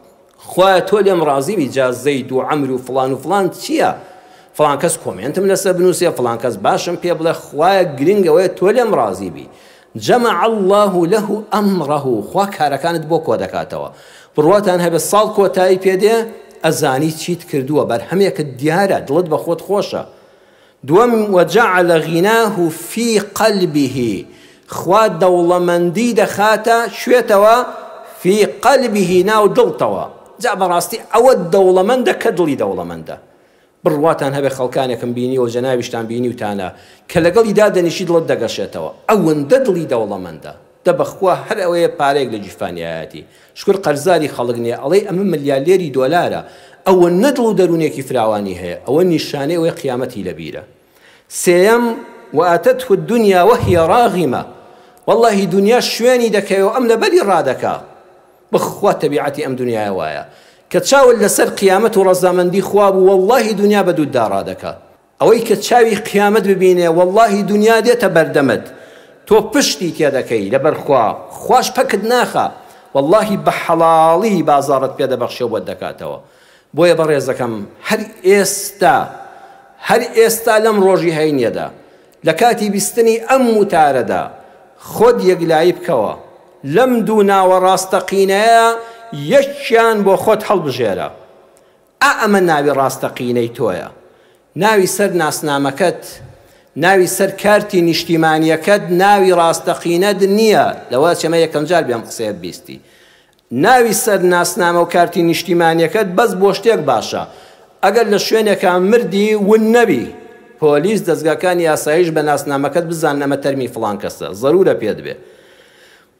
خوایە تۆ لێم ڕازی بی، جا زەید و عەمر و فڵان چییە، فڵان کەس کۆمێنتم لەسەر بنووسێ، فڵان کەس باشم پێ بڵێ، خوایە گرنگەوەیە تۆ لێم ڕازی بی. جەمع الله له ئەمڕه، خوا کارەکانت بۆ کۆ دەکاتەوە. بڕواتان هەبێ ساڵ کۆتایی پێدێ، ئەزانی چیت کردووە، بەرهەمێکت دیارە، دڵت بە خۆت خۆشە. دووەم وجعل غناه في قلبه، خوا دەوڵەمەندی دەخاتە شوێتەوە في قلبه، ناو دڵتەوە، جا بەڕاستی ئەوە دەوڵەمەندە کە دڵی دەوڵەمەندە. بڕواتان هەبێ خەڵکانێکم بینی و جەناویشتان بینی وتانە کە لەگەڵی دادەنیشی دڵت دەگەشێتەوە، ئەوەندە دڵی دەوڵەمەندە، دەبەخوا هەر ئەوەیە پارێک لە جیفانیایەتی، شکر قەرزاری خەڵک نییە، ئەڵێ ئەمە ملیاردێری دۆلارە، ئەوە نەدڵ و دەروونێکی فراوانی هەیە، ئەوە نیشانەی ئەوەی قیامەتی لەبیرە. سێەم واتته الدنيا وهي راغمة، والله دنیا شوێنی دەکەوە ئەم لەبەری ڕادەکا، بخوا تەبیعەتی ئەم دنیای وایە کە چاول لەسەر قیامەت و ڕەزامەندی خوا بوو، والله دنیا بە دووددا ڕادەکا. ئەوەی کە چاوی قیامەت ببینێ، والله دنیا دێتە بەردەمت، تۆ پشتی تێدەکەی لەبەر خوا، خوش پەکت ناخە، والله بە حەڵاڵی بازاڕت پێ دەبەخشێ و بۆت دەکاتەوە. بۆیە بەڕێزەکەم هەر ئێستا لەم ڕۆژی هەینێدا، لە کاتی بیستنی ئەم وتارەدا خۆت یەکلایی بکەوە، لەم دوو ناوە ڕاستەقینەیە یەکیان بۆ خۆت هەڵبژێرە. ئەمە ناوی ڕاستەقینەی تۆیە، ناوی سەر ناسنامەکەت، ناوی سەر کارتی نیشتیمانیەکەت ناوی ڕاستەقینەت نییە. لەوە چەمە یەکەم جار بێم قسەیە بیستی، ناوی سەر ناسنامە و کارتی نیشتیمانیەکەت بەس بۆ شتێک باشە، ئەگەر لە شوێنێکە مردی ون نەبی، پۆلیس دەستگاکانی یاساییش بە ناسنامەکەت بزان ئەمە تەرمی فڵان کەسە، زەرورە پێت بێ،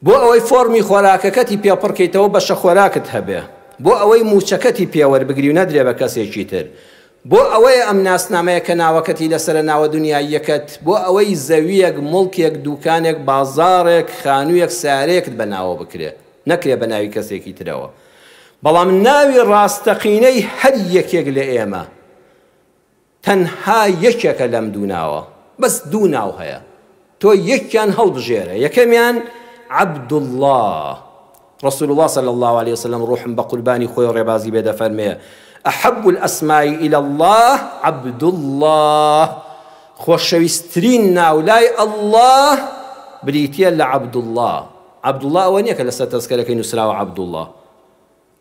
بۆ ئەوەی فۆرمی خۆراکەکەتی پێپڕکەیتەوە بەشە خۆراکت هەبێ، بۆ ئەوەی موچەکەتی پێوەربگری و نەدرێ بە کەسێکی تر، بۆ ئەوەی ئەم ناسنامەیە کە ناوەکەتی لەسەر ناوە دنیاییەکەت، بۆ ئەوەی زەویەک، مڵکێک، دوکانێک، بازارێک، خانوویەک، سارەیەکت بە ناوە بکرێ، نەکرێ بە ناوی کەسێکی ترەوە. بەڵام ناوی ڕاستەقینەی هەر یەکێک لە ئێمە تەنها یەکێکە لەم دوو ناوە، بەس دوو ناو هەیە، تۆ یەکیان هەڵبژێرە، یەکەمیان عەبدوڵڵاه. رسول الله صلى الله عليه وسلم روحم بقرباني خوي وربازي بيدا فرمي أحب الأسماء إلى الله عبد الله، خوشويسترين ناولاي الله بریتە لە عەبدوڵڵا. عەبدوڵڵا ئەوە نییە کە لەسەر تەزکەرەکەی نووسراوە عەبدوڵڵا،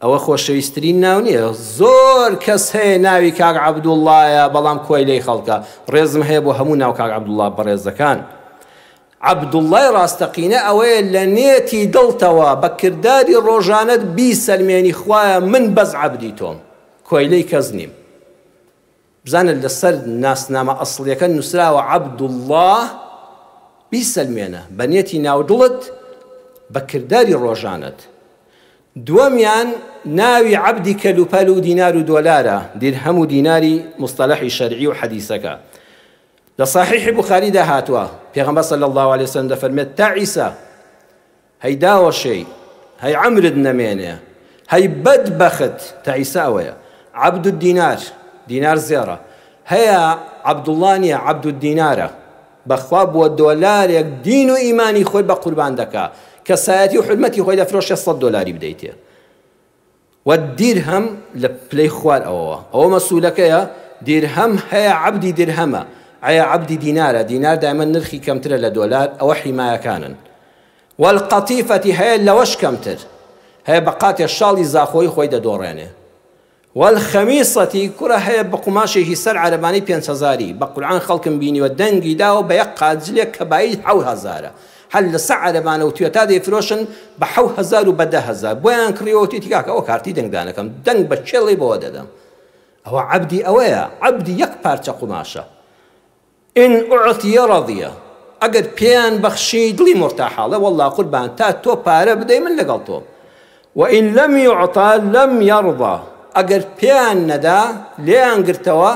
ئەوە خۆشەویستترین ناو نییە. زۆر کەس هەیە ناوی کاک عەبدوڵڵایە بەڵام کۆی لێی خەڵکە. ڕێزم هەیە بۆ هەموو ناو کاک عەبدوڵڵا بەڕێزەکان. عەبدوڵڵای ڕاستەقینە ئەوەیە لە نێتی دڵتەوە بە کردداری ڕۆژانەت بیسەلمێنی خوایە من بەس عەبدی تۆم، کۆیلەی کەس نیم. بزانن لەسەر ناسنامە ئەسڵیەکە نووسراوە عەبدوڵڵا بیسەلمێنە بە نێتی ناودڵت بە کردداری ڕۆژانەت. دووەمیان ناوی عەبدی کەلوپەل و دینار و دۆلارە، دیرهەم و دیناری مستەلەحی شەرعی و حەدیسەکە. لە صحیحی بوخاریدا هاتووە پێغەمبەر صلی الله علیه وسلم دەفەرمێت تا عیسا هەی داوەشەی هەی عەمرت نەمێنێ هەی بەدبەخت، تا عیسا ئەوەیە. عەبد الدینار، دینار زێڕە، هەیە عەبدوڵڵا نییە، عەبد الدینارە. بەخوا بۆ دۆلارێک دین و ئیمانی خۆی بە قوربان دەکا، کەسایەتی و حرمەتی خۆی دەفرۆشێ 100 دۆلاری بدەیتێ. والدیرهەم لە پلەی خوار ئەوە مەسوولەکەیە. دیرهەم هەیە عەبدی دیرهەمە، ئایا عەبدی دینارە، دینار دائما نرخی کەمترە لە دۆلار، ئەوە حیمایەکانن. والقەتیفەتی هەیە لەوەش کەمتر، هەیە بە قاتێ شاڵی زاخۆی خۆی دەدۆڕێنێ. والخەمیسەتی کوڕە هەیە بە قوماشێکی سەر عەرەبانەی 5,000 بە قورعان خەڵکم بینیوە دەنگی داوە بە یەک قاجلێک کە بایی 7,000 هەل لەسەر عەرەبانە و توێتا دەیفرۆشن بە 7,000 و بە 10,000 بۆیان کڕیەوە تێتی کاکە ئەوە کارتی دەنگدانەکەم، دەنگ بە چێڵی بەوە دەدەم. ئەوە عەبدی ئەوەیە، عەبدی یەک پارچە قوماشە. ئین ئوعتیە ڕەضیە، ئەگەر پێیان بەخشی دڵی مرتاحاڵە وەڵڵا قوربان تا تۆ پارە بدەی من لەگەڵ تۆ. وئین لەم یوعتا لەم یەڕضا، ئەگەر پێیان نەدا لێیان گرتەوە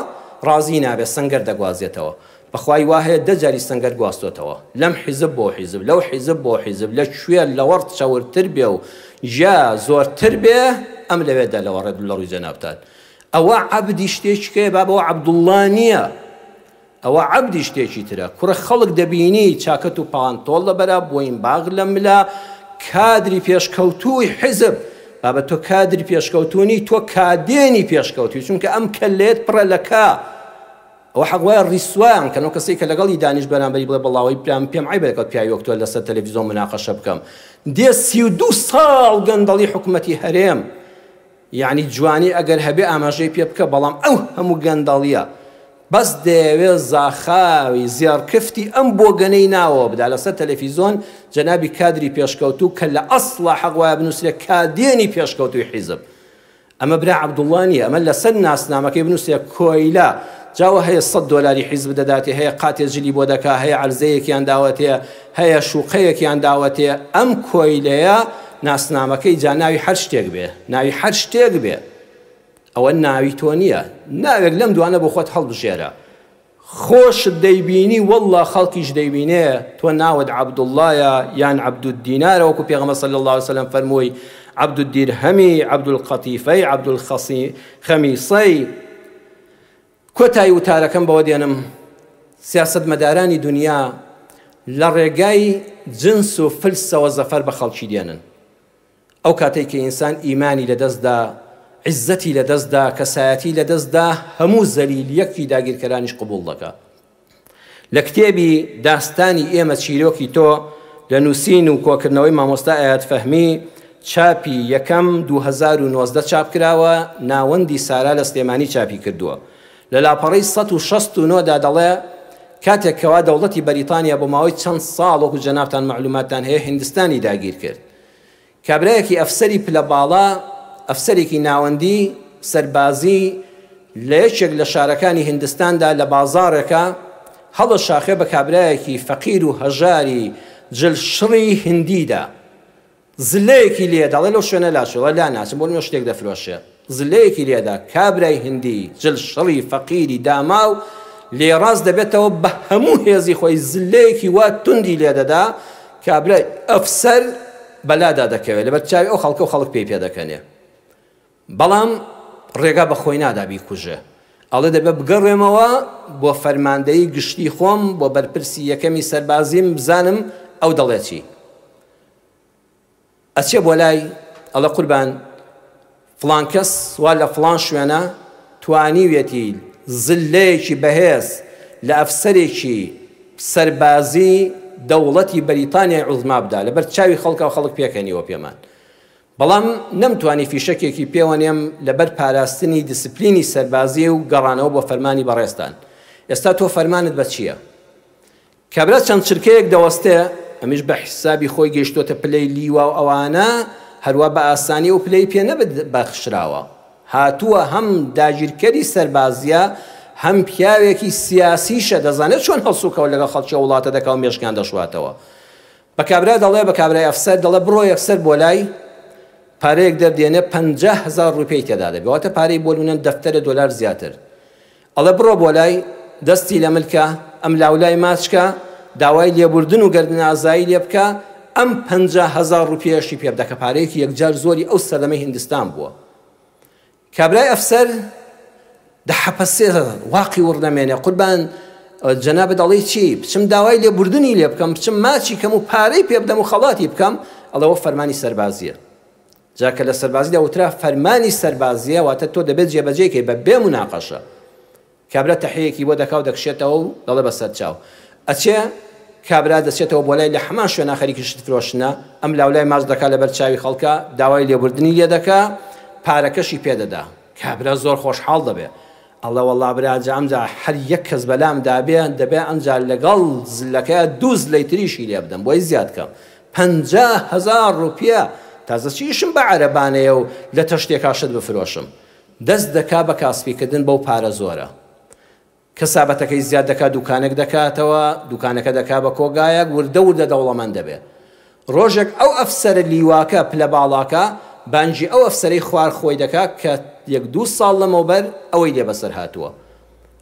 ڕازی نابێت، سەنگەر دەگوازێتەوە. بەخوای وا هەیە 10 جاری سەنگەر گواستۆتەوە، لەم حیزب بۆ حیزب، لەو حیزب بۆ حیزب، لە کوێر لە وەرد چەورتر بێ و ژا زۆرتر بێ ئەم لەوێدا لەوە ڕێد لە ڕووی جەنابتان. ئەوە عەبدی شتێکیکەیە بابەوە عەبدوڵڵا نییە، ئەوە عەبدی شتێکی ترە. کوڕە خەڵک دەبینی چاکەت و پاڵانتۆڵ لەبەرە بۆین باغ لە ملا، کادری پێشکەوتووی حیزب. بابە تۆ کادری پێشکەوتوونی، تۆ کادێنی پێشکەوتوی، چونکە ئەم کەلێت پڕە لە کا. ئەوە حەقوایە ڕیسوایان کەنەوە کەسێک کە لەگەڵی دانیش بەرامبەری بڵێ بەڵاوی پێم عیبێکەوت پیاوی وەک تۆ لەسەر تەلەڤیزۆن مناقەشە بکەم. دێ 32 ساڵ گەندەڵی حکومەتی هەرێم، یعنی جوانی ئەگەر هەبێ ئاماژەی پێ بکە، بەڵام ئەو هەموو گەندەڵیە بەس دەیەوێت زاخاوی زیارکفتی ئەم بۆگەنەی ناوە بدا لەسەر تەلەڤیزۆن جەنابی کادری پێشکەوتوو کە لە ئەسڵا حەقوایە بنووسرێ کادێنی پێشکەوتوی حیزب. ئەمە برا عەبدوڵڵا نییە، ئەمە لەسەر ناسنامەکەی بنووسێ کۆیلا، جاوە هەیە 100 دۆلاری حیزب دەداتێ، هەیە قاتێ جلی بۆ دەکا، هەیە عەرزەیەکیان داوەتێ، هەیە شوقەیەکیان داوەتێ. ئەم کۆیلەیە ناسنامەکەی جا ناوی هەر شتێک بێ، ناوی هەر شتێک بێ، ئەوە ناوی تۆ نییە. ناوێک لەم دوانە بۆ خۆت هەڵبژێرە، خۆشت دەیبینی وەڵڵا خەڵکیش دەیبینێ تۆ ناوت عەبدوڵڵایە یان عەبدودینارە، وەکو پێغەمبەر صلی الله علیه وسلم فەرمووی عەبدودیرهەمی، عەبدولقەتیفەی، عەبدولخەمیسەی. کۆتایی وتارەکەم بەوە دێنم، سیاسەتمەدارانی دنیا لە ڕێگای جنس و فلسەوە زەفەر بە خەڵکی دێنن. ئەو کاتێک کە ئینسان ئیمانی لەدەستدا، عزەتی لەدەستدا، کەسایەتی لەدەستدا، هەموو زەلیلیەکی داگیرکەرانیش قبوڵ دەکات. لە کتێبی داستانی ئێمە چیرۆکی تۆ لە نووسین و کۆکردنەوەی مامۆستا ئایەت فەهمی چاپی یەکەم 2019 چاپ کراوە، ناوەندی سارا لە سلێمانی چاپی کردووە. لە لاپەڕەی 169 دا دەڵێ کاتێکەوە دەوڵەتی بەریتانیا بۆ ماوەی چەند ساڵ وەکو جەنابتان معلوماتتان هەیە هیندستانی داگیر کرد. کابرایەکی ئەفسەری پلە باڵا، ئەفسەرێکی ناوەندی سەربازی لە یەکێک لە شارەکانی هیندستاندا لە بازاڕێکە هەڵە شاخێ بە کابرایەکی فەقیر و هەژاری جلشڕی هندیدا، زلەیەکی لێ دەڵێ لەو شوێنە لاشەوە لا ناچم بۆ شتێک دەفرۆشێ، زلەیەکی لێدا کابرای هندی جلشڕی فەقیری داما و لێڕاست دەبێتەوە بە هەموو هێزی خۆی زلەیەکی وا توندی لێ دەدا، کابرای ئەفسەر بەلادا دەکەوێت لەبەر چاوی ئەو خەڵکە و خەڵک پێی پێدەکەنێ، بەڵام ڕێگا بە خۆی نادا بیکوژێ. ئەڵێ دەبێت بگەڕێمەوە بۆ فەرماندەی گشتی خۆم، بۆ بەرپرسی یەکەمی سەربازیم بزانم ئەو دەڵێ چی. ئەچێ بۆ لای ئەڵێ قوربان فڵان کەس وا لە فڵان شوێنە توانیوێتی زلەیەکی بەهێز لە ئەفسەرێکی سەربازی دەوڵەتی بەریتانیای عوزما بدا لەبەر چاوی خەڵکە و خەڵک پێکەنیوە پێمان بەڵام نەمتوانی فیشەکێکی پێوەنێم لەبەر پاراستنی دیسپلینی سەربازی و گەڕانەوە بۆ فەرمانی بەڕێستان ئێستا تۆ فەرمانت بە چییە کابرا چەند چرکەیەک دەوەستێ ئەمیش بە حیسابی خۆی گەیشتۆتە پلەی لیوا و ئەوانە هەروە بە ئاسانی و پلەی پێ نەبێت بەخشراوە هاتووە هەم داگیرکەری سەربازیە هەم پیاوێکی سیاسیشە دەزانێت چۆن هەڵسوکەوە لەگەڵ خەڵکی وڵاتە دەکا و مێشکان دەشواتەوە بە کابرا دەڵێ بە کابرای ئەفسەر دەڵێ بڕۆ یەکسەر بۆ لای پارەیەک دەردێنێ 50,000 ڕوپیەی تێدا دەبێت واتە پارەی بۆ لونەن دەفتەرە دۆلار زیاتر ئەڵێ بڕۆ بۆ لای دەستی لە ملکە ئەم لاولای ماچکە داوای لێبوردن و گەردن ئازایی لێ بکە ئەم 50,000 ڕوپیەشی پێ بدە کە پارەیەکی یەکجار زۆری ئەو سەردەمەی هیندستان بووە کابرای ئەفسەر دەحەپەسێ واقی وڕدەمێنێ قوربان جەنابە دەڵێ چی بچم داوای لێبوردنی لێ بکەم بچم ماچی کەم و پارەی پێ بدەم و خەڵاتی بکەم ئەڵەوە فەرمانی سەربازیە جاکە لە سەربازیدا وترا فەرمانی سەربازیە واتە تۆ دەبێت جێبەجێکەی بە بێ مناقەشە کابرا تەحیەکی بۆ دەکا و دەکشێتەوە و دەڵێ بەسەر چاو ئەچێ کابرا دەچێتەوە بۆ لای لە هەمان شوێنە خەریکی شت فرۆشتنە ئەم لاولای ماچ دەکا لەبەر چاوی خەڵکە داوای لێبوردنی لێ دەکا پارەکەشی پێدەدا کابرا زۆر خۆشحاڵ دەبێ ئەڵێ وەڵڵا براجە ئەمجا هەر یەک کەس بەلام دابێ دەبێ ئەمجا لەگەڵ زلەکەیە دوو زلەی تریشی لێ بدەم بۆی زیاد کەم 50,000 ڕوپیە تازە چیشم بە عەرەبانەیە و لە تەشتێکا شت بفرۆشم دەست دەکا بە کاسبیکردن بەو پارە زۆرە کەسابەتەکەی زیاد دەکا دوکانێک دەکاتەوە دوکانەکە دەکا بە کۆگایەک وردە وردە دەوڵەمەند دەبێ ڕۆژێک ئەو ئەفسەرە لیواکە پلە باڵاکە بانجی ئەو ئەفسەرەی خوار خۆی دەکا کە 1-2 ساڵ لەمەوبەر ئەوەی لێ بەسەر هاتووە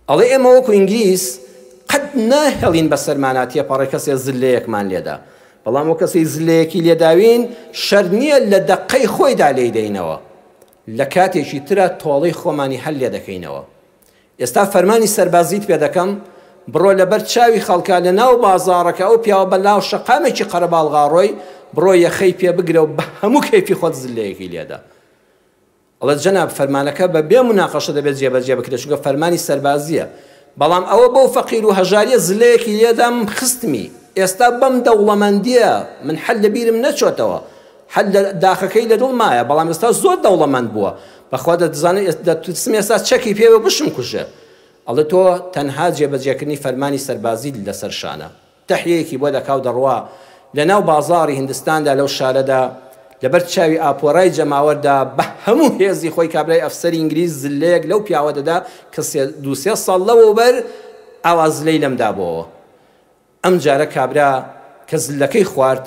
ئەڵێ ئێمە وەکو ئینگلیس قەت ناهێڵین بە سەرماناتیە پەڕێ کەسێ زلەیەکمان لێدا بەڵام وە کەسی زلەیەکی لێداوین شەر نییە لە دەقەی خۆیدا لێی دەینەوە لە کاتێکی ترە تۆڵەی خۆمانی هەل لێ دەکەینەوە ئێستا فەرمانی سەربازیت پێ دەکەم بڕۆ لەبەر چاوی خەڵکە لە ناو بازاڕەکە ئەو پیاوە بەلاو شەقامێکی قەرەباڵغاڕۆی بڕۆ یەخەی پێ بگرە و بە هەموو کەیفی خۆت زلەیەکی لێدا ئەڵێ جەناب فەرمانەکە بە بێ مناقەشە دەبێت جێبەجێ بکرێت چونکە فەرمانی سەربازیە بەڵام ئەوە بەو فەقیر و هەژاریە زلەیەکی لێدام خستمی ئێستا بەم دەوڵەمەندیە من حەل لە بیرم نەچۆتەوە حەل لە داخەکەی لە دڵمایە بەڵام ئێستا زۆر دەوڵەمەند بووە بەخوا دەتزانێت دەتوسم ئێستا چەکی پێوە بشم کوژێ ئەڵێ تۆ تەنها جێبەجێکردنی فەرمانی سەربازی لەسەر شانە تەحیەیەکی بۆ دەکا و دەڕوا لە ناو بازاڕی هیندستاندا لەو شارەدا لەبەر چاوی ئاپۆڕای جەماوەردا بە هەموو هێزی خۆی کابرای ئەفسەری ئینگلیز زلەیەک لەو پیاوە دەدا کە 2-3 ساڵ لەوەبەر ئاوازلەی لەمدا بۆەوە ئەم جارە کابرا کە زلەکەی خوارد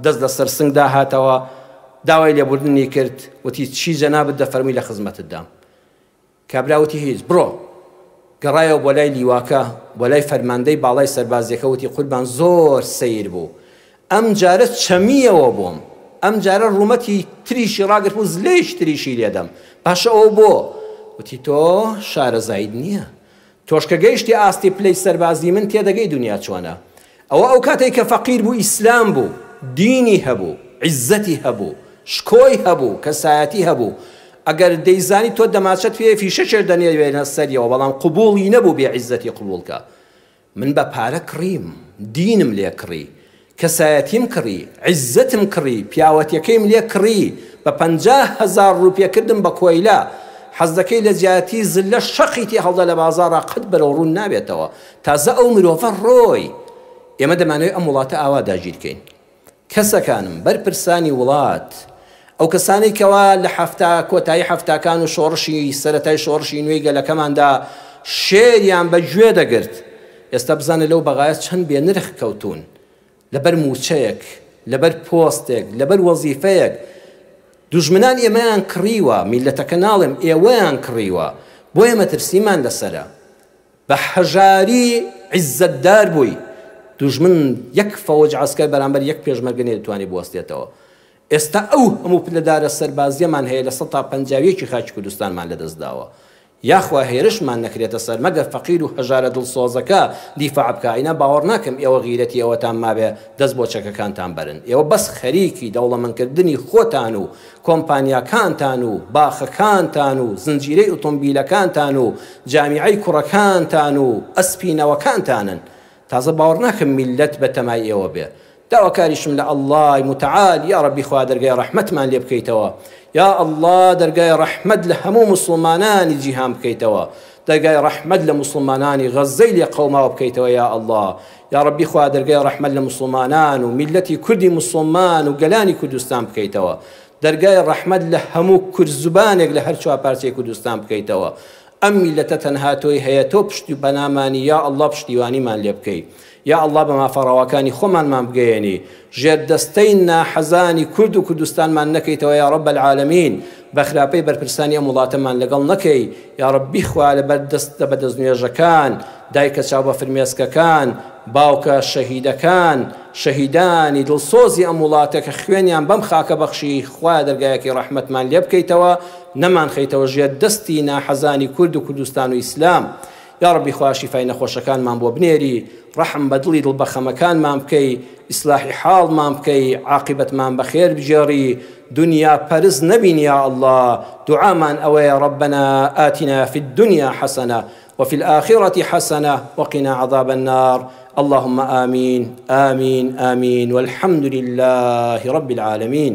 دەست لە سەرسنگدا هاتەوە داوای لێبوردنی کرد وتی چی جەنابەت دەفەرمی لە خزمەتتدام کابرا وتی هیچ بڕۆ گەڕایەوە بۆ لای لیواکە بۆ لای فەرماندەی باڵای سەربازیەکە وتی قوربان زۆر سەیر بوو ئەم جارە چەمیەوە بووم ئەم جارە ڕوومەتی تریشی ڕاگرت و زلەیش تریشی لێدەم پاشە ئەو بۆ وتی تۆ شارەزاید نییە تۆش کە گەیشتی ئاستی پلەی سەربازی من تێدەگەی دنیا چۆنە ئەو کاتێک کە فەقیر بوو ئیسلام بوو دینی هەبوو عیزەتی هەبوو شکۆی هەبوو کەسایەتی هەبوو ئەگەر دەیزانی تۆ دەماچەت پێ فیشەکێک دەنێوێنە سەریەوە بەڵام قبوڵی نەبوو بێ عیزەتی قبوڵکە من بە پارە کڕیم دینم لێ کڕی کەسایەتیم کڕی عیزەتم کڕی پیاوەتیەکەیم لێ کڕی بە 50,000 ڕوپیە کردم بە کۆیلا حەز دەکەی لە جیاتی زلە شەقی تێ هەڵدا لە بازاڕا قەت بەرەو ڕوون نابێتەوە تازە ئەو مرۆڤە ڕۆی ئێمە دەمانەوێت ئەم وڵاتە ئاوا داگیرکەین کەسەکانم بەرپرسانی وڵات ئەو کەسانی کەوا لە کۆتایی هەفتاکان و شۆڕشی سەرەتای شۆڕشی نوێی گەلەکەماندا شێریان بەگوێ دەگرت ئێستا بزانە لەو بەغایە چەند بێ نرخ کەوتون لەبەر موچەیەک لەبەر پۆستێک لەبەر وەزیفەیەک دوژمنان ئێمەیان کڕیوە میلەتەکە ناڵێم ئێوەیان کڕیوە بۆ ئێمە ترسیمان لەسەرە بە هەژاری عیزەتدار بووی دوژمن یەک فەوج عەسکەر بەرامبەر یەک پێشمەرگە نەیدەتوانی بوەستێتەوە ئێستا ئەو هەموو پلەدارە سەربازیەمان هەیە لە 150 خاکی کوردستانمان لەدەستداوە یاخوا هێرشمان نەکرێتە سەر مەگەر فەقیر و هەژارە دڵسۆزەکە دیفاع بکە ئینە باوەڕ ناکەم ئێوە غیرەتی ئەوەتان مابێ دەست بۆ چەکەکانتان بەرن ئێوە بەس خەریکی دەوڵەمەندکردنی خۆتان و کۆمپانیاکانتان و باخەکانتان و زنجیرەی ئۆتۆمبیلەکانتان و جامیعەی کوڕەکانتان و ئەسپینەوەکانتانن تازە باوەڕ ناکەم میلەت بە تەمای ئێوە بێ. داواکاریشم لە ئەڵڵای متعال یا ڕەبی خوا دەرگای ڕەحمەتمان لێ بکەیتەوە، یا ئەڵڵا دەرگای ڕەحمەت لە هەموو موسڵمانانی جیهان بکەیتەوە، دەرگای ڕەحمەت لە موسڵمانانی غەزەی لێ قەوماوە بکەیتەوە یا ئەڵڵا، یا ڕەبی خوا دەرگای ڕەحمەت لە موسڵمانان و میلەتی کوردی موسڵمان و گەلانی کوردستان بکەیتەوە، دەرگای ڕەحمەت لە هەموو کورد زوبانێک لە هەر چوار پارچەی کوردستان بکەیتەوە. ئەم میلەتە تەنها تۆی هەیە، تۆ پشتی بەنامانی یا ئەڵڵا پشتیوانیمان لێ بکەی، یا ئەڵڵا بە مافەڕەوەکانی خۆمانمان بگەیەنی، ژێردەستەی ناحەزانی کورد و کوردستانمان نەکەیتەوە یا ڕەب العالەمین، بە خراپەی بەرپرسانی ئەم وڵاتەمان لەگەڵ نەکەی، یا ڕەبی خوا لە بەردەستە بەدەستنوێژەکان، دایکە چاو بە فرمێسکەکان، باوکە شەهیدەکان، شەهیدانی دڵسۆزی ئەم وڵاتە کە خوێنیان بەم خاکە بەخشی، خوا دەرگایەکی ڕەحمەتمان لێ بکەیتەوە، نەمان خەیتەوە ژێردەستی ناحەزانی کورد و کوردستان و ئیسلام. یا ڕەبی خوا شیفای نەخۆشەکانمان بۆ بنێری، ڕەحم بە دڵی دڵبەخەمەکانمان بکەی، ئیسلاحی حاڵمان بکەی، عاقبەتمان بەخێر بجێڕی، دنیا پەرز نەبین یا ئەڵڵا. دوعامان ئەوەیە ربنا آتنا في الدنيا حسنة وفي الآخرة حسنة وقنا عذاب النار. اللهم آمين آمين آمين والحمد لله رب العالمين.